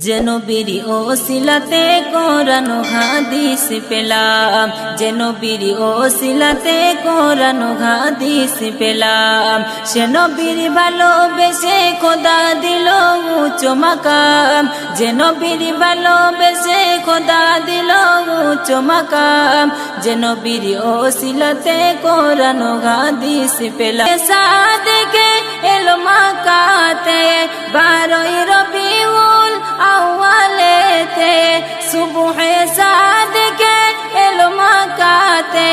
যে নবীর ওসিলাতে কোরআন হাদিস পেলাম, যে নবীর ওসিলাতে কোরআন হাদিস পেলাম। সে নবীর ভালোবেসে খোদা দিল উচ্চ মাকাম, যে নবীর ভালোবেসে খোদা দিল উচ্চ মাকাম। যে নবীর ওসিলাতে কোরআন হাদিস পেলাম। সাদেকে এলো মাকাতে 12 রবিউল আউয়ালেতে, সুবহে সাদেকে এলো মাকাতে।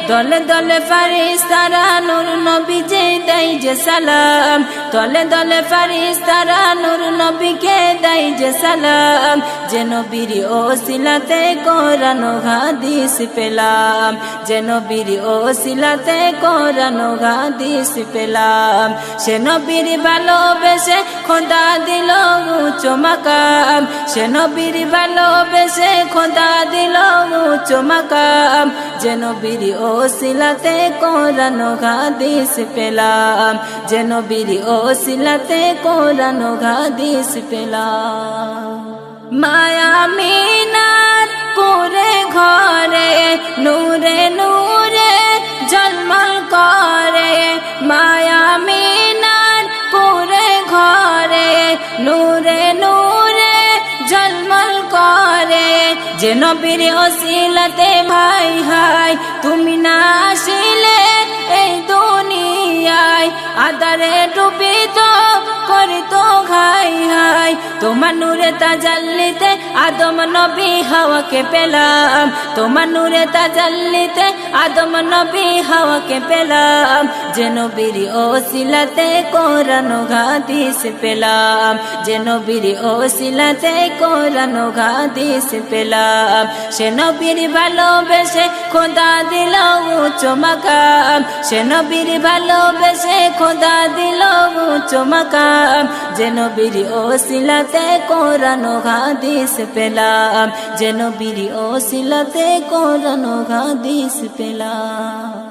দলে দলে ফারিস্তারা নূর নবীকে দেয় যে সালাম, দলে দলে ফারিস্তারা নূর নবীকে দেয় যে সালাম। যে নবীর ওসিলাতে কোরআন হাদিস পেলাম, যে নবীর ওসিলাতে কোরআন হাদিস পেলাম। সে নবীর ভালোবেসে খোদা দিল উচ্চ মাকাম, সে নবীর ভালোবেসে খোদা দিল উচ্চ মাকাম। যে নবীর ওসিলাতে কোরআন হাদিস পেলাম, যে নবীর ওসিলাতে কোরআন হাদিস পেলাম। মায়া মিনার পুরে ঘরে নূরে নূরে ঝলমল করে, মায়া মিনার পুরে ঘরে নূরে নূরে ঝলমল করে। যে নবীর ওসিলাতে ভাই হাই তুমি না আসিলে এই দুনিয়ায় আধারে ডুবিত করিত ঘাই হাই। তোমার নূরে তাজাল্লিতে আদম নবী হাওয়াকে পেলাম, তোমার নূরে তাজাল্লিতে আদম নবী হাওয়াকে পেলাম। যে নবীর ওসিলাতে কোরআন হাদিস পেলাম, যে নবীর ওসিলাতে কোরআন হাদিস পেলাম। সে নবীর ভালোবেসে খোদা দিল উচ্চ মাকাম, সে নবীর ভালোবেসে খোদা দিল উচ্চ মাকাম। যে নবীর ওসিলাতে কোরআন হাদিস পেলাম, যে নবীর ওসিলাতে কোরআন হাদিস পেলাম।